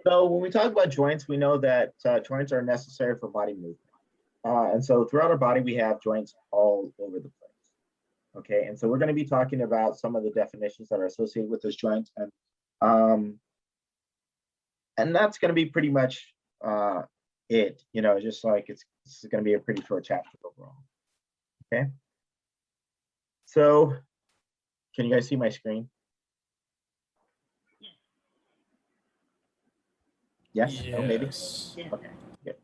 So when we talk about joints, we know that joints are necessary for body movement. And so throughout our body, we have joints all over the place. Okay, and so we're going to be talking about some of the definitions that are associated with those joints, and that's going to be pretty much it. You know, just like this is going to be a pretty short chapter overall. Okay, so can you guys see my screen? Yes. No, maybe. Okay. Good.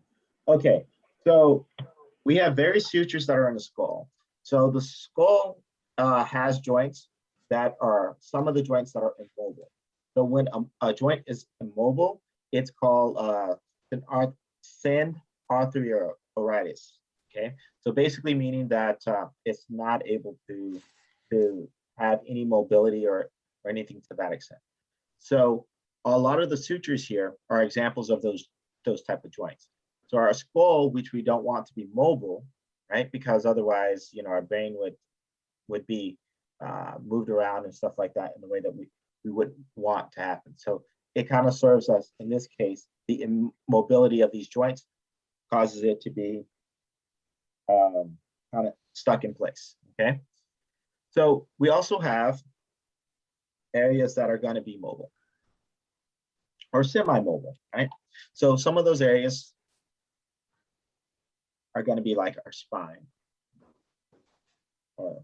Okay. So we have various sutures that are in the skull. So the skull has joints that are some of the joints that are immobile. So when a joint is immobile, it's called arthritis. Okay. So basically meaning that it's not able to have any mobility or anything to that extent. So a lot of the sutures here are examples of those type of joints. So our skull, which we don't want to be mobile, right? Because otherwise, you know, our brain would be moved around and stuff like that in the way that we wouldn't want to happen. So it kind of serves us, in this case, the immobility of these joints causes it to be kind of stuck in place, okay? So we also have areas that are going to be mobile or semi-mobile, right? So some of those areas are going to be like our spine or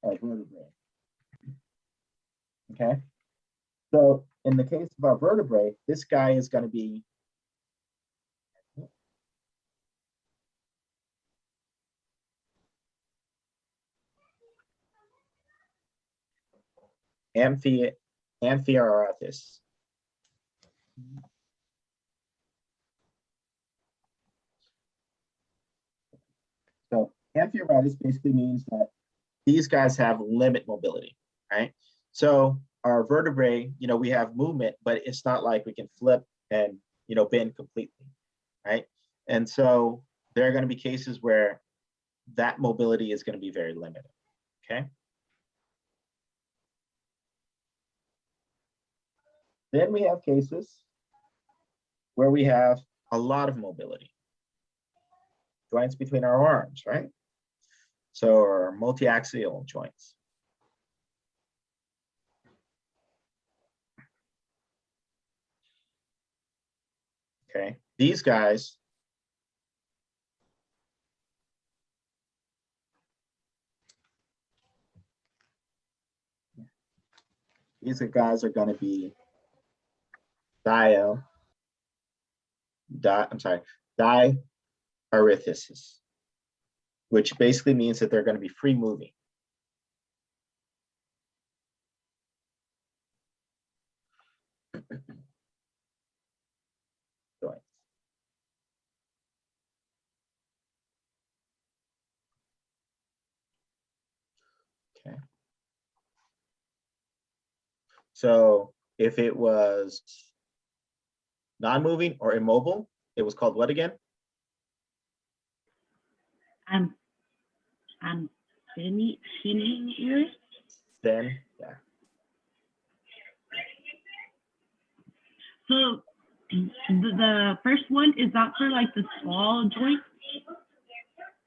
our vertebrae, okay? So in the case of our vertebrae, this guy is going to be DiArrethesis. So DiArrethesis basically means that these guys have limit mobility, right? So our vertebrae, you know, we have movement, but it's not like we can flip and, you know, bend completely, right? And so there are going to be cases where that mobility is going to be very limited, okay? Then we have cases where we have a lot of mobility. Joints between our arms, right? So our multi-axial joints. Okay, these guys are going to be DiArrethesis, which basically means that they're going to be free moving. Joints. Okay. So if it was non-moving or immobile, it was called what again? Then, yeah. So the first one, is that for like the skull joint?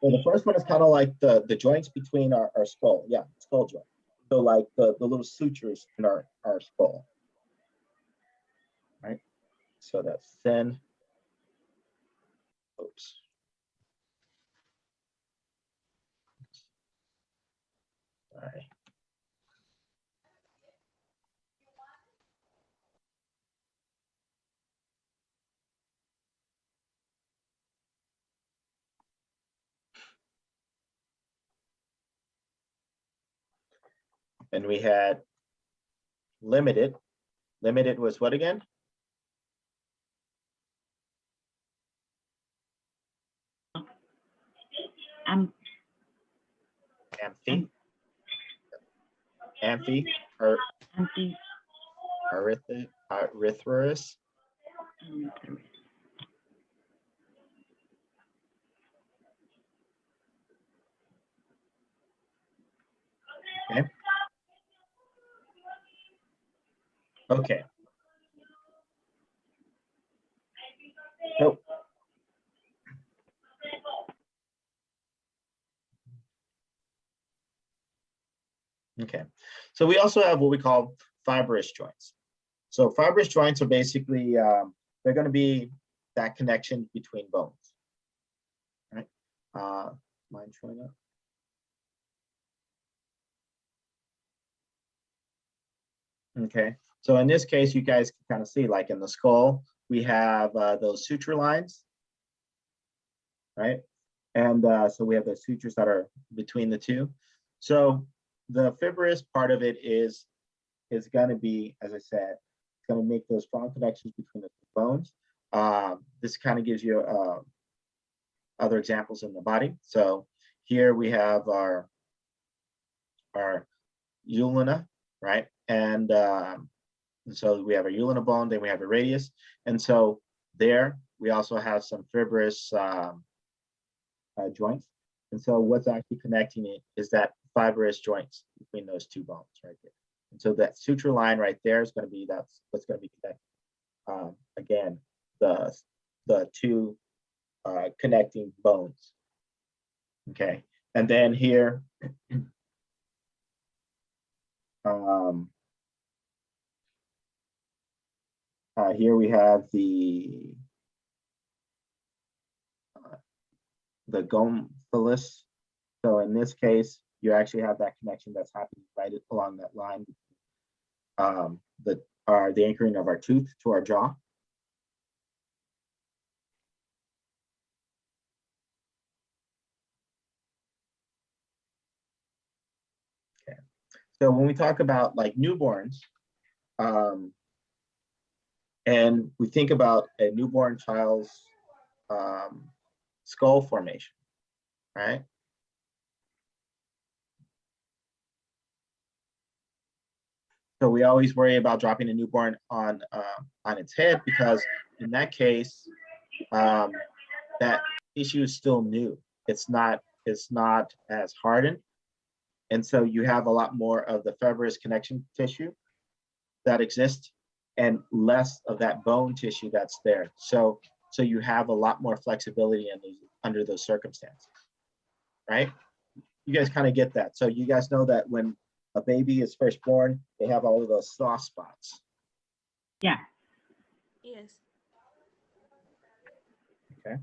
Well, the first one is kind of like the joints between our skull. Yeah, skull joint. So like the little sutures in our skull. Right? So that's thin. Oops. All right. And we had limited. Limited was what again? Arthritis. Okay. Okay. Nope. Okay, so we also have what we call fibrous joints. So fibrous joints are basically, they're going to be that connection between bones, right? Mind showing up? Okay, so in this case, you guys can kind of see, like in the skull, we have those suture lines, right? And so we have those sutures that are between the two. So the fibrous part of it is going to be, as I said, it's going to make those strong connections between the bones. This kind of gives you other examples in the body. So here we have our ulna, right? And so we have a ulna bone, then we have a radius. And so there we also have some fibrous joints. And so what's actually connecting it is that fibrous joints between those two bones right there. And so that suture line right there is going to be, that's what's going to be connected. Again, the two connecting bones. Okay, and then here, here we have the gomphalus. So in this case, you actually have that connection that's happening right along that line. The anchoring of our tooth to our jaw. Okay. So when we talk about like newborns, and we think about a newborn child's skull formation, right? So we always worry about dropping a newborn on its head, because in that case, that tissue is still new. It's not as hardened, and so you have a lot more of the fibrous connection tissue that exists, and less of that bone tissue that's there. So you have a lot more flexibility under those circumstances, right? You guys kind of get that. So you guys know that when a baby is first born, they have all of those soft spots. Yeah. Yes. Okay.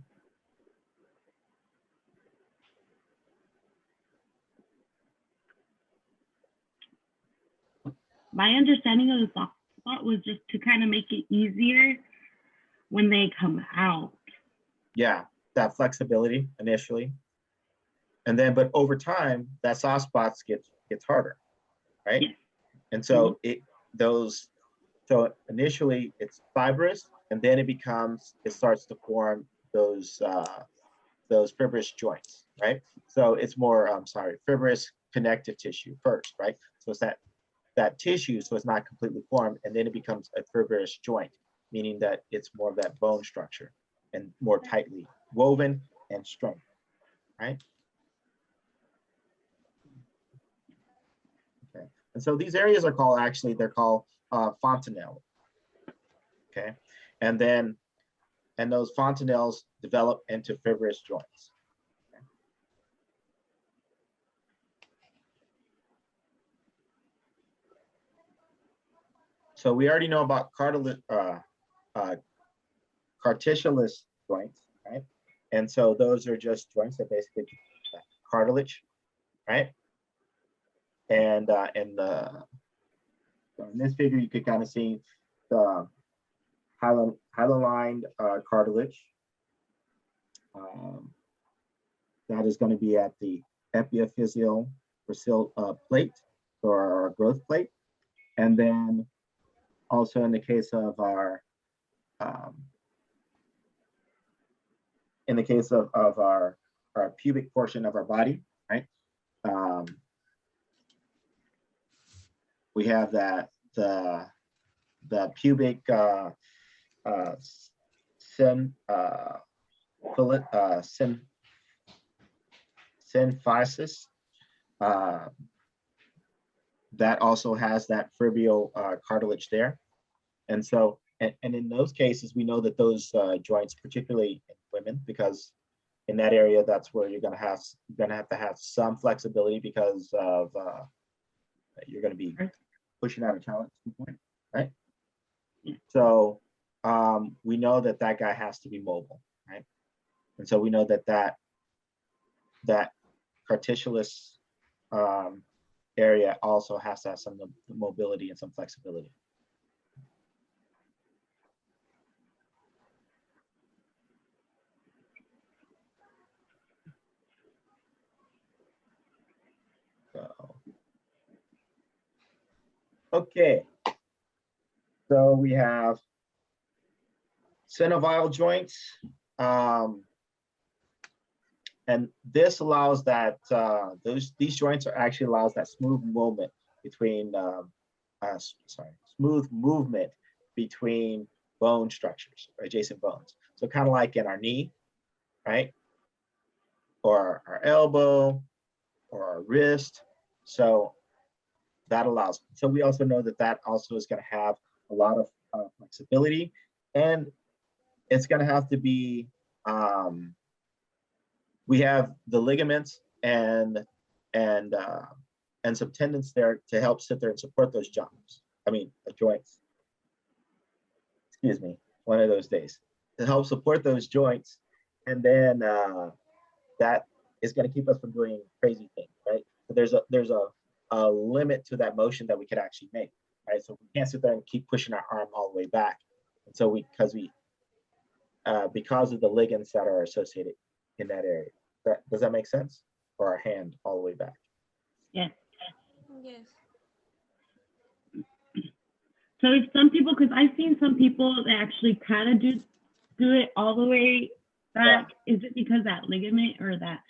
My understanding of the soft spot was just to kind of make it easier when they come out. Yeah, that flexibility initially. And then, but over time, that soft spots gets harder, right? Yeah. And so so initially it's fibrous, and then it starts to form those fibrous joints, right? So it's more, fibrous connective tissue first, right? So it's that tissue, so it's not completely formed, and then it becomes a fibrous joint, meaning that it's more of that bone structure and more tightly woven and strong, right? Okay, and so these areas are called, actually, they're called fontanelles. Okay, and those fontanelles develop into fibrous joints. Okay. So we already know about cartilaginous joints, right? And so those are just joints that basically cartilage, right? And so in this figure, you could kind of see the hyaline cartilage. That is going to be at the epiphyseal plate, or our growth plate. And then also in the case of our our pubic portion of our body, right? We have that the pubic symphysis, that also has that fibrous cartilage there. And so And in those cases, we know that those joints, particularly in women, because in that area, that's where you're going to have some flexibility because of you're going to be pushing out a child at some point, right? So we know that that guy has to be mobile, right? And so we know that that cartilaginous area also has to have some mobility and some flexibility. So, okay. So we have synovial joints. And this allows that these joints are actually allows that smooth movement between smooth movement between bone structures or adjacent bones. So kind of like in our knee, right? Or our elbow or our wrist. So that allows. So we also know that that also is going to have a lot of flexibility, and it's going to have to be. We have the ligaments and some tendons there to help sit there and support those joints. I mean, the joints. Excuse me, one of those days to help support those joints, and then that is going to keep us from doing crazy things, right? So there's a limit to that motion that we could actually make, right? So we can't sit there and keep pushing our arm all the way back, and so because of the ligaments that are associated in that area. Does that make sense? Or our hand all the way back? Yes. Yes. So if some people, because I've seen some people that actually kind of do it all the way back, is it because that ligament or that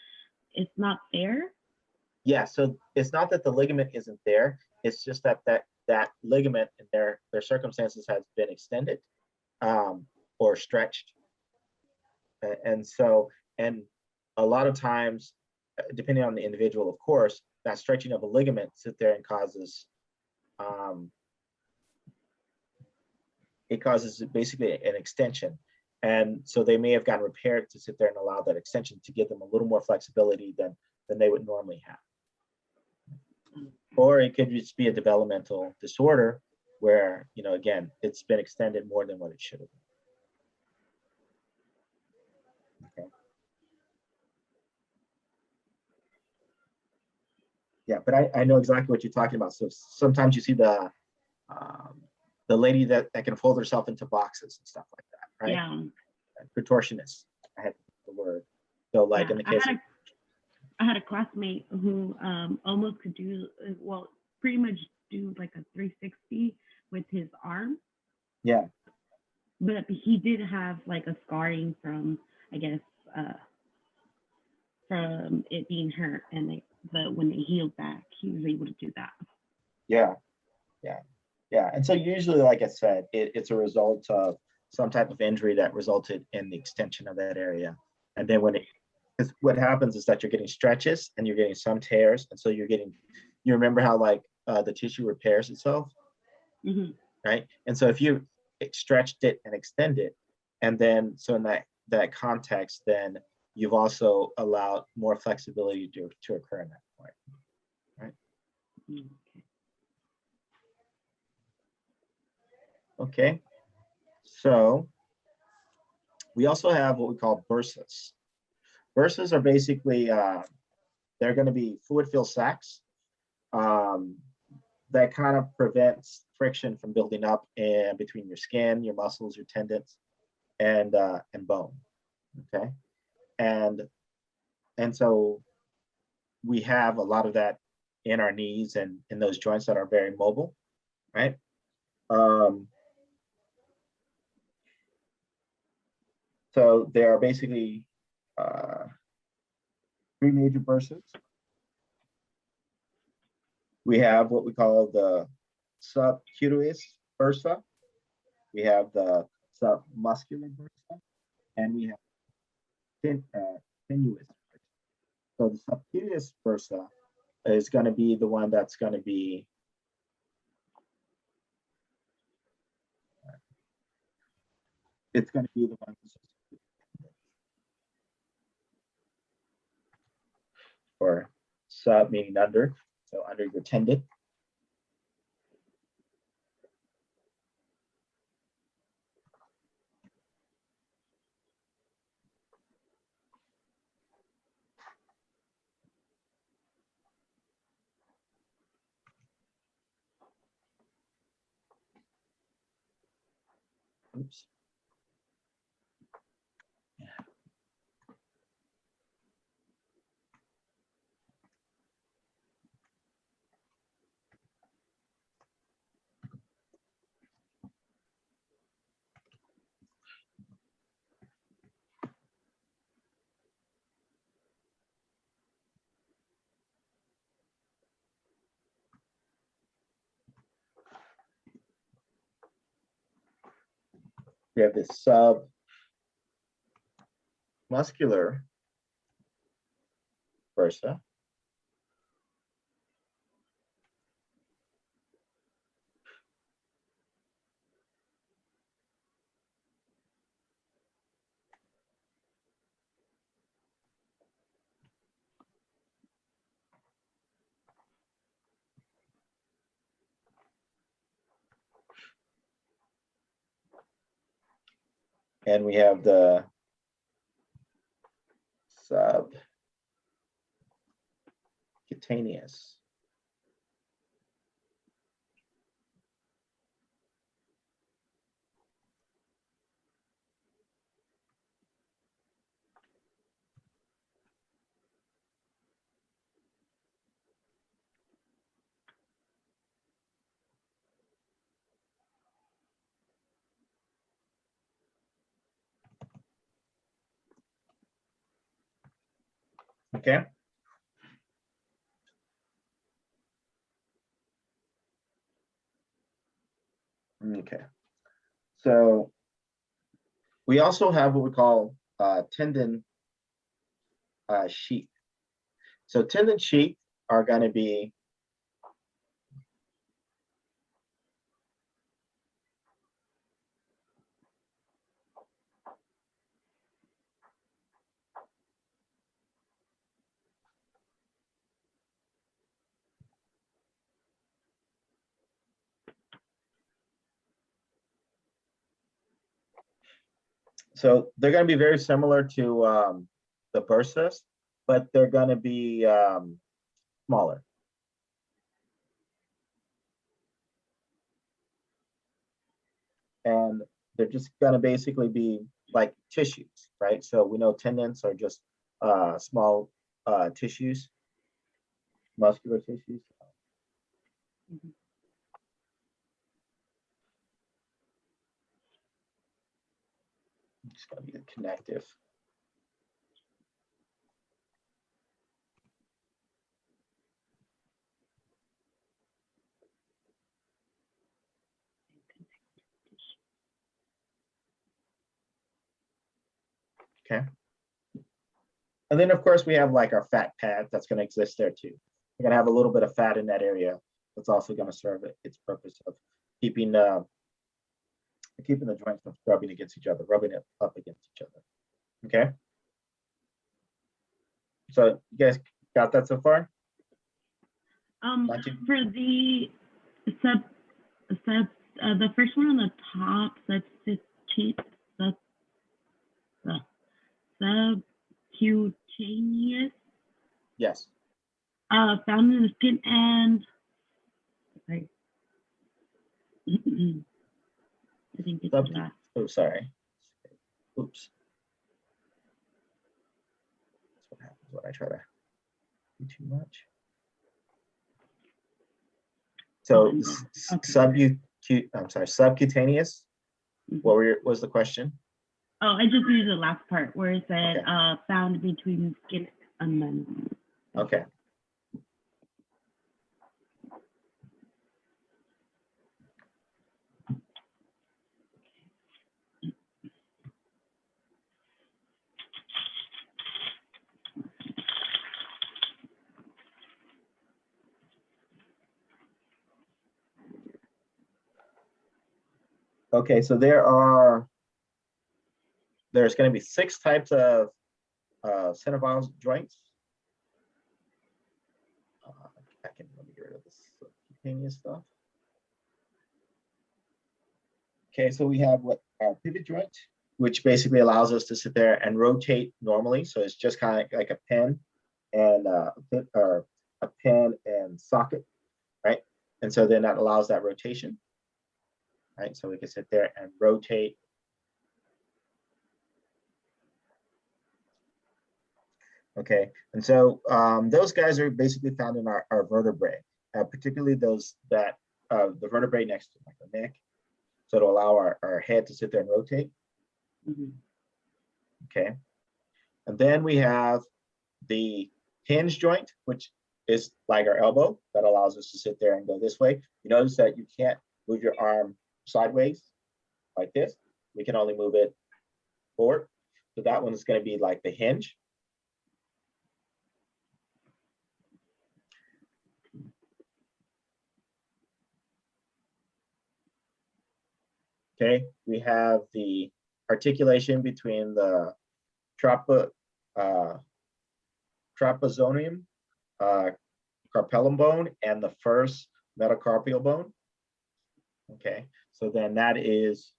it's not there? Yeah, so it's not that the ligament isn't there. It's just that ligament in their circumstances has been extended or stretched. And a lot of times, depending on the individual, of course, that stretching of a ligament sit there and causes it causes basically an extension. And so they may have gotten repaired to sit there and allow that extension to give them a little more flexibility than they would normally have. Or it could just be a developmental disorder where, again, it's been extended more than what it should have been. Okay. Yeah, but I know exactly what you're talking about. So sometimes you see the lady that can fold herself into boxes and stuff like that, right? Yeah. Contortionist. I had the word. So like in the case I had a classmate who almost could do, well, pretty much do like a 360 with his arm. Yeah. But he did have like a scarring from, I guess, from it being hurt. But when they healed back, he was able to do that. Yeah. And so usually, like I said, it's a result of some type of injury that resulted in the extension of that area. And then because what happens is that you're getting stretches and you're getting some tears. And so you remember how like the tissue repairs itself, right? And so if you stretched it and extended, and then so in that context, then you've also allowed more flexibility to occur in that point, right? Okay, so we also have what we call bursas. Bursas are basically, they're going to be fluid-filled sacs that kind of prevents friction from building up in between your skin, your muscles, your tendons, and bone. Okay, and so we have a lot of that in our knees and in those joints that are very mobile, right? So there are basically three major bursas. We have what we call the subcutaneous bursa. We have the submuscular bursa, and we have tenuous bursa. So the subcutaneous bursa is going to be the one that's going to be it's going to be the ones associated with or sub meaning under, so under your tendon. Oops. Yeah. We have this submuscular bursa. And we have the subcutaneous. Okay. Okay. So we also have what we call tendon sheath. So tendon sheath are going to be so they're going to be very similar to the bursas, but they're going to be smaller. And they're just going to basically be like tissues, right? So we know tendons are just small tissues, muscular tissues. Mhm. It's going to be the connective. Okay. And then of course we have like our fat pad that's going to exist there too. We're going to have a little bit of fat in that area. That's also going to serve its purpose of keeping the joints from rubbing against each other, rubbing it up against each other. Okay. So you guys got that so far? For the the first one on the top, subcutaneous, Yes. found in the skin and, sorry. I think it's that. Oh, sorry. Oops. That's what happens when I try to do too much. So okay. Subcutaneous. Mm-hmm. What was the question? Oh, I just used the last part where it said okay. Found between skin and bone. Okay. Okay, so there are there's going to be 6 types of synovial joints. Let me get rid of this cutaneous stuff. Okay, so we have what our pivot joint, which basically allows us to sit there and rotate normally. So it's just kind of like a pen and a pen and socket, right? And so then that allows that rotation, right? So we can sit there and rotate. Okay, and so those guys are basically found in our vertebrae, particularly those that the vertebrae next to like the neck. So to allow our head to sit there and rotate. Mhm. Okay, and then we have the hinge joint, which is like our elbow that allows us to sit there and go this way. You notice that you can't move your arm sideways like this. We can only move it forward. So that one is going to be like the hinge. Okay, we have the articulation between the trapezium, carpellum bone, and the first metacarpial bone. Okay, so then that is,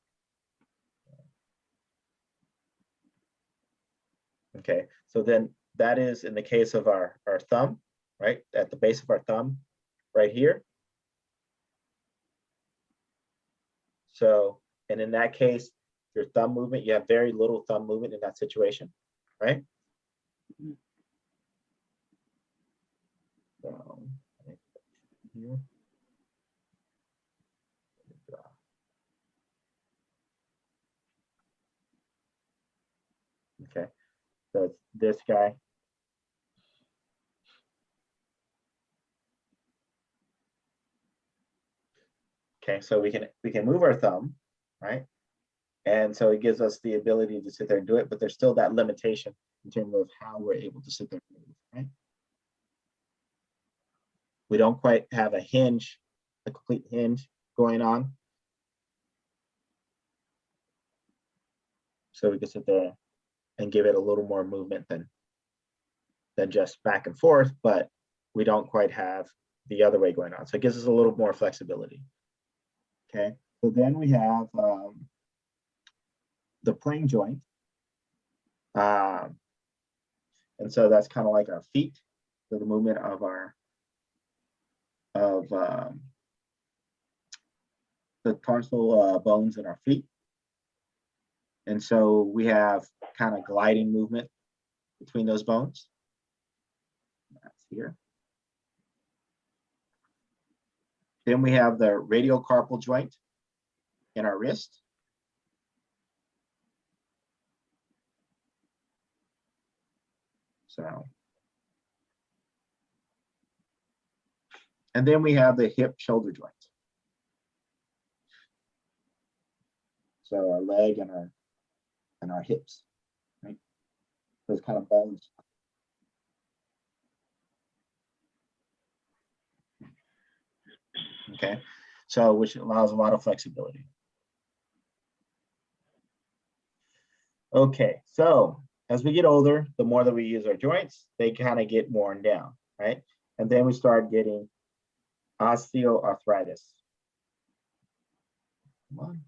okay, so then that is in the case of our thumb, right? At the base of our thumb, right here. So, and in that case, your thumb movement, you have very little thumb movement in that situation, right? So, here. Okay, so it's this guy. Okay, so we can move our thumb, right? And so it gives us the ability to sit there and do it, but there's still that limitation in terms of how we're able to sit there and move, right? We don't quite have a hinge, a complete hinge going on. So we can sit there and give it a little more movement than just back and forth, but we don't quite have the other way going on. So it gives us a little more flexibility. Okay, so then we have the plane joint. And so that's kind of like our feet. So the movement of our the tarsal bones in our feet. And so we have kind of gliding movement between those bones. That's here. Then we have the radiocarpal joint in our wrist. So, and then we have the hip shoulder joint. So our leg and our hips, right? Those kind of bones. Okay, so which allows a lot of flexibility. Okay, so as we get older, the more that we use our joints, they kind of get worn down, right? And then we start getting osteoarthritis. Come on.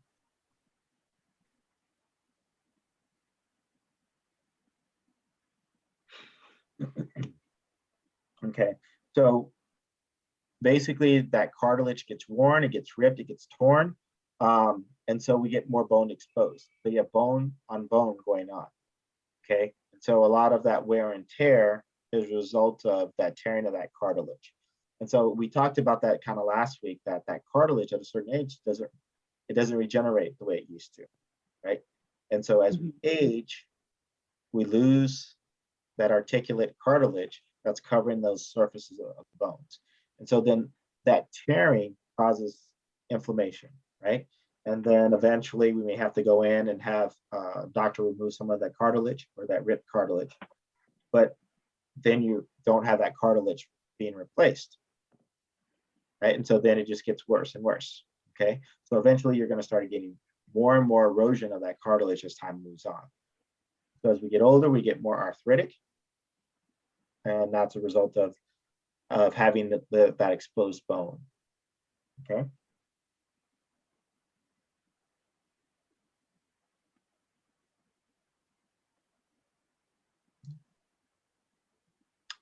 Okay, so basically that cartilage gets worn, it gets ripped, it gets torn, and so we get more bone exposed. So you have bone on bone going on, okay? And so a lot of that wear and tear is a result of that tearing of that cartilage. And so we talked about that kind of last week, that cartilage at a certain age doesn't regenerate the way it used to, right? And so as we age, we lose that articulate cartilage that's covering those surfaces of the bones. And so then that tearing causes inflammation, right? And then eventually we may have to go in and have a doctor remove some of that cartilage or that ripped cartilage. But then you don't have that cartilage being replaced, right? And so then it just gets worse and worse, okay? So eventually you're going to start getting more and more erosion of that cartilage as time moves on. So as we get older, we get more arthritic. And that's a result of having that exposed bone. Okay.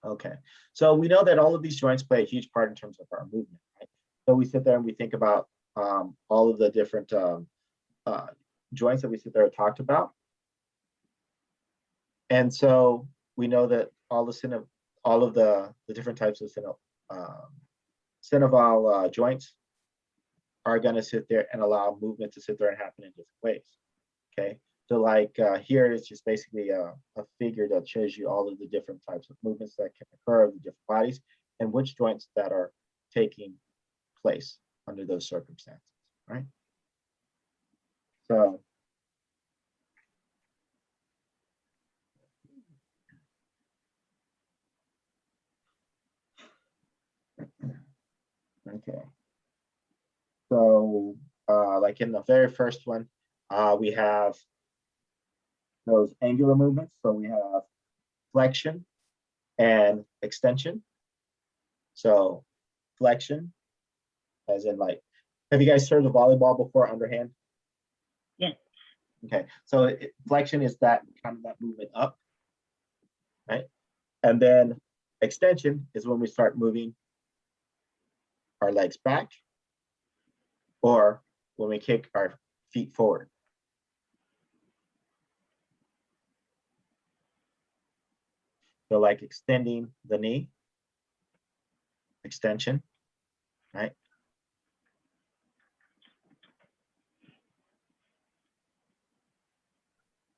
Okay, so we know that all of these joints play a huge part in terms of our movement, right? So we sit there and we think about all of the different joints that we sit there and talked about. And so we know that all of the different types of synovial joints are going to sit there and allow movement to sit there and happen in different ways. Okay, so like here is just basically a figure that shows you all of the different types of movements that can occur in the different bodies and which joints that are taking place under those circumstances, right? So okay, so like in the very first one, we have those angular movements. So we have flexion and extension. So flexion, as in like, have you guys served a volleyball before underhand? Yes. Okay, so flexion is that kind of that movement up, right? And then extension is when we start moving our legs back or when we kick our feet forward. So like extending the knee, extension, right?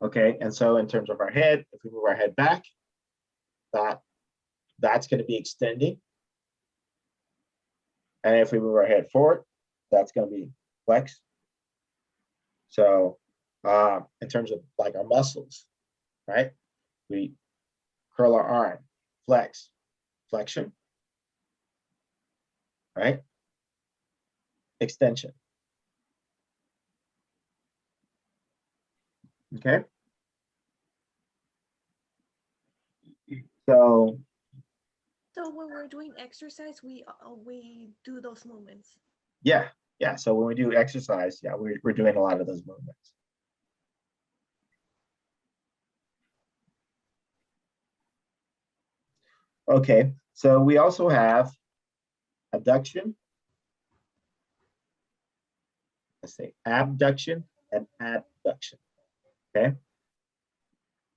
Okay, and so in terms of our head, if we move our head back, that's going to be extending. And if we move our head forward, that's going to be flex. So in terms of like our muscles, right? We curl our arm, flex, flexion, right? Extension. Okay. So when we're doing exercise, we do those movements. yeah. So when we do exercise, yeah, we're doing a lot of those movements. Okay, so we also have adduction. Let's say abduction and adduction. Okay.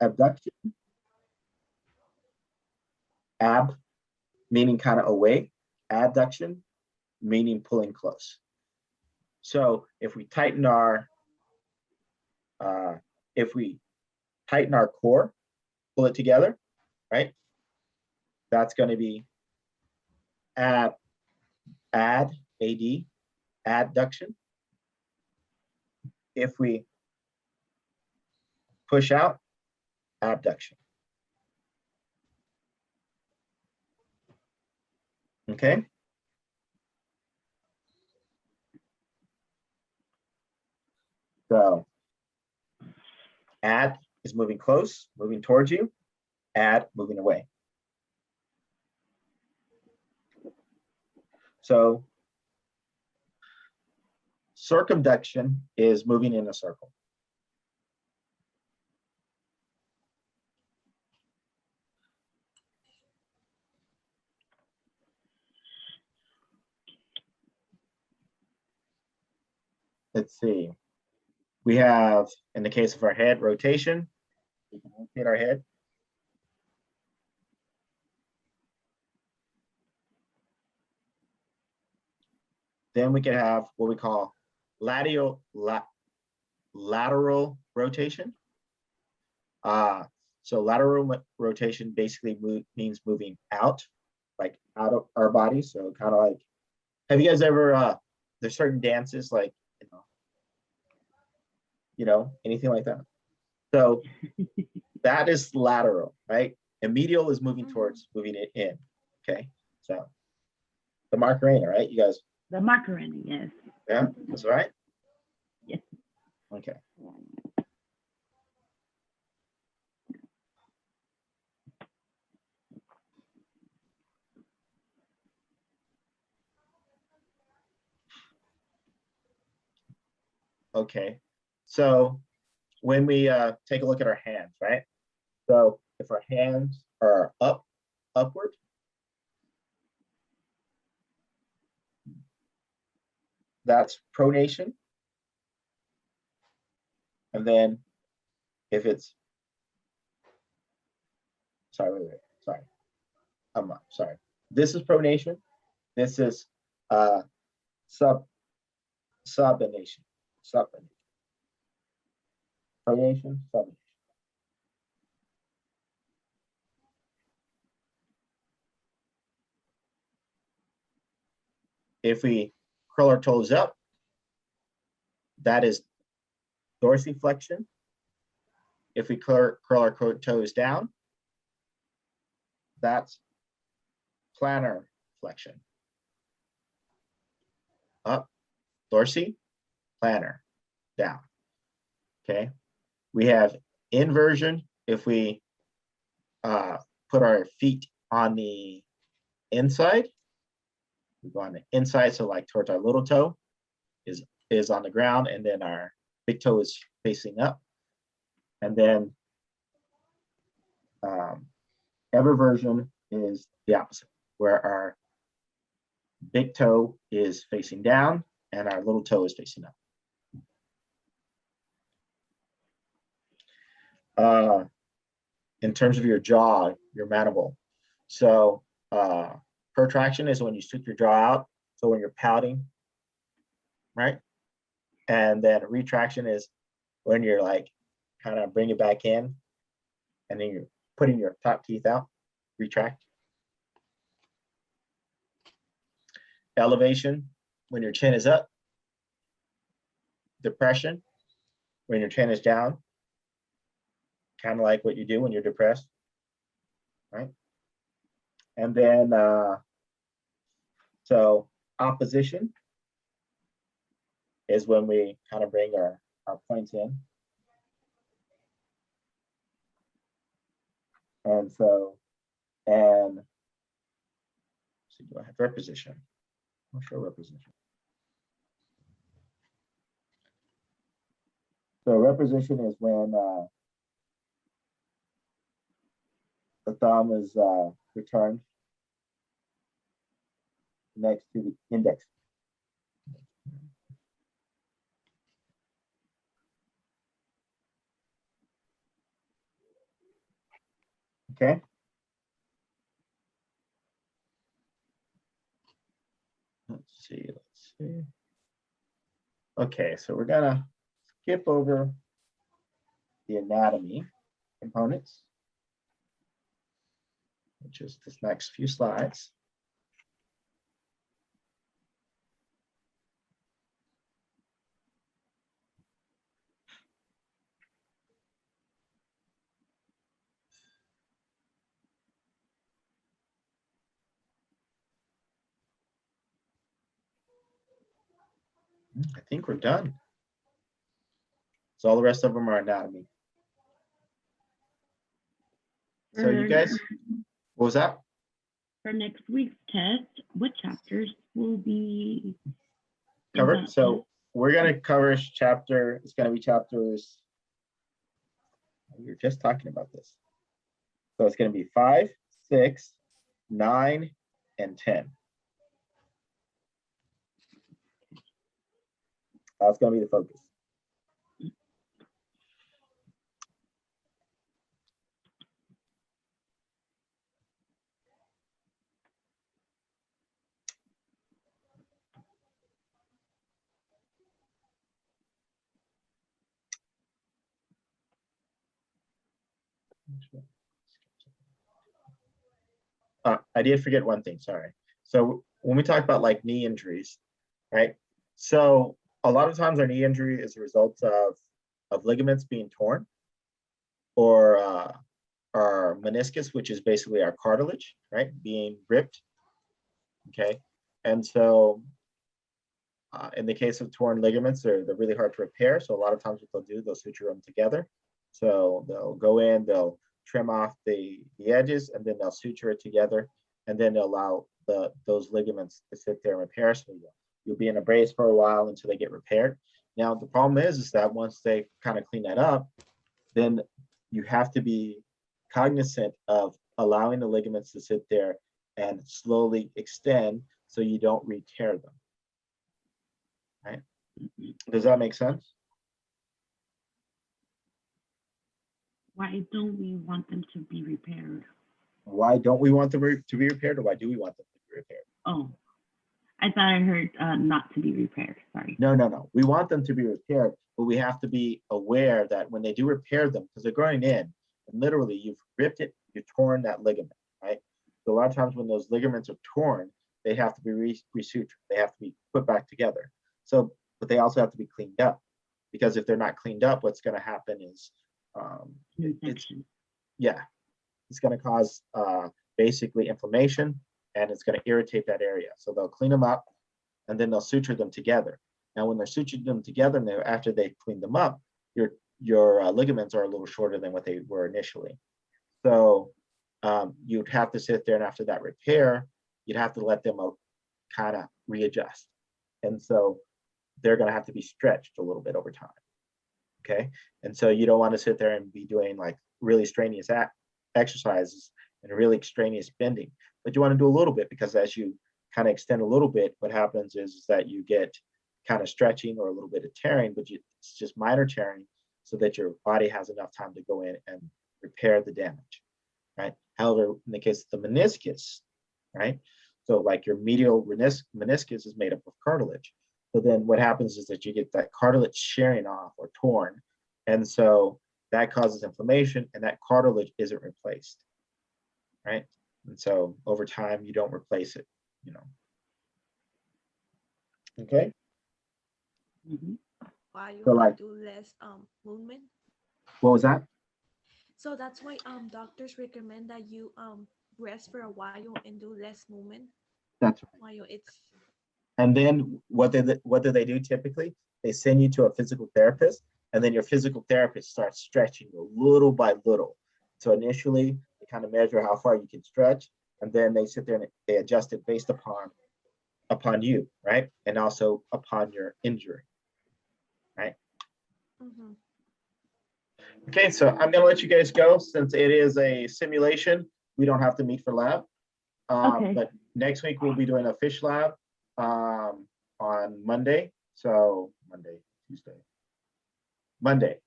Abduction, ab meaning kind of away, adduction meaning pulling close. So if we tighten our core, pull it together, right? That's going to be adduction. If we push out, abduction. Okay. So add is moving close, moving towards you, add, moving away. So circumduction is moving in a circle. Let's see. We have, in the case of our head, rotation. We can rotate our head. Then we can have what we call lateral rotation. So lateral rotation basically means moving out, like out of our body. So kind of like, have you guys ever, there's certain dances like, anything like that. So that is lateral, right? And medial is moving towards, moving it in. Okay, so the Macarena, right? You guys. The Macarena, yes. Yeah, that's right. Yes. Okay. Okay, so when we take a look at our hands, right? So if our hands are upward, that's pronation. And then if it's, sorry, sorry. Sorry. This is pronation. This is subination. Pronation, subination. If we curl our toes up, that is dorsiflexion. If we curl our toes down, that's plantar flexion. Up, dorsi, plantar, down. Okay. We have inversion if we put our feet on the inside. We go on the inside, so like towards our little toe is on the ground, and then our big toe is facing up. And then everversion is the opposite, where our big toe is facing down and our little toe is facing up. In terms of your jaw, your mandible. So protraction is when you stick your jaw out. So when you're pouting, right? And then retraction is when you're like kind of bring it back in, and then you're putting your top teeth out, retract. Elevation, when your chin is up. Depression, when your chin is down. Kind of like what you do when you're depressed, right? And then, so opposition is when we kind of bring our points in. And so, and so do I have reposition? I'll show reposition. So reposition is when the thumb is returned next to the index. Okay. Let's see. Okay, so we're gonna skip over the anatomy components, which is this next few slides. I think we're done. So all the rest of them are anatomy. So you guys, what was that? For next week's test, what chapters will be Covered? So we're gonna cover chapter, it's gonna be chapters, we were just talking about this. So it's gonna be 5, 6, 9, and 10. That's gonna be the focus. I did forget one thing, sorry. So when we talk about like knee injuries, right? So a lot of times our knee injury is a result of ligaments being torn, or our meniscus, which is basically our cartilage, right, being ripped. Okay, and so in the case of torn ligaments, they're really hard to repair. So a lot of times what they'll do, they'll suture them together. So they'll go in, they'll trim off the edges, and then they'll suture it together, and then they'll allow those ligaments to sit there and repair. So you'll be in a brace for a while until they get repaired. Now, the problem is that once they kind of clean that up, then you have to be cognizant of allowing the ligaments to sit there and slowly extend so you don't re-tear them. Right? Does that make sense? Why don't we want them to be repaired? Why don't we want them to be repaired, or why do we want them to be repaired? Oh, I thought I heard not to be repaired. Sorry. No. We want them to be repaired, but we have to be aware that when they do repair them, because they're growing in, and literally you've ripped it, you've torn that ligament, right? So a lot of times when those ligaments are torn, they have to be resutured. They have to be put back together. So, but they also have to be cleaned up, because if they're not cleaned up, what's going to happen is, Infection. it's going to cause basically inflammation, and it's going to irritate that area. So they'll clean them up, and then they'll suture them together. Now, when they're sutured them together, and after they clean them up, your ligaments are a little shorter than what they were initially. So you'd have to sit there, and after that repair, you'd have to let them kind of readjust. And so they're going to have to be stretched a little bit over time. Okay. And so you don't want to sit there and be doing like really strenuous exercises and really extraneous bending, but you want to do a little bit, because as you kind of extend a little bit, what happens is that you get kind of stretching or a little bit of tearing, but it's just minor tearing, so that your body has enough time to go in and repair the damage, right? However, in the case of the meniscus, right? So like your medial meniscus is made up of cartilage. So then what happens is that you get that cartilage shearing off or torn. And so that causes inflammation, and that cartilage isn't replaced, right? And so over time, you don't replace it, Okay. Mhm. Why you So want like, to do less movement? what was that? So that's why doctors recommend that you rest for a while and do less movement That's right. while it's And then what do they do typically? They send you to a physical therapist, and then your physical therapist starts stretching you little by little. So initially, they kind of measure how far you can stretch, and then they sit there and they adjust it based upon you, right? And also upon your injury, right? Mhm. Okay, so I'm gonna let you guys go since it is a simulation. We don't have to meet for lab. Okay. But next week we'll be doing a fish lab on Monday. So Monday.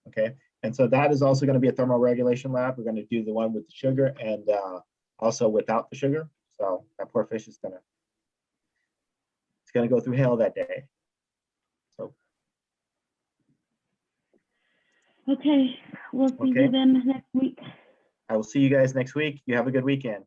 Okay, and so that is also going to be a thermoregulation lab. We're going to do the one with the sugar and also without the sugar. So that poor fish is gonna go through hell that day. So Okay. We'll see Okay. you then next week. I will see you guys next week. You have a good weekend.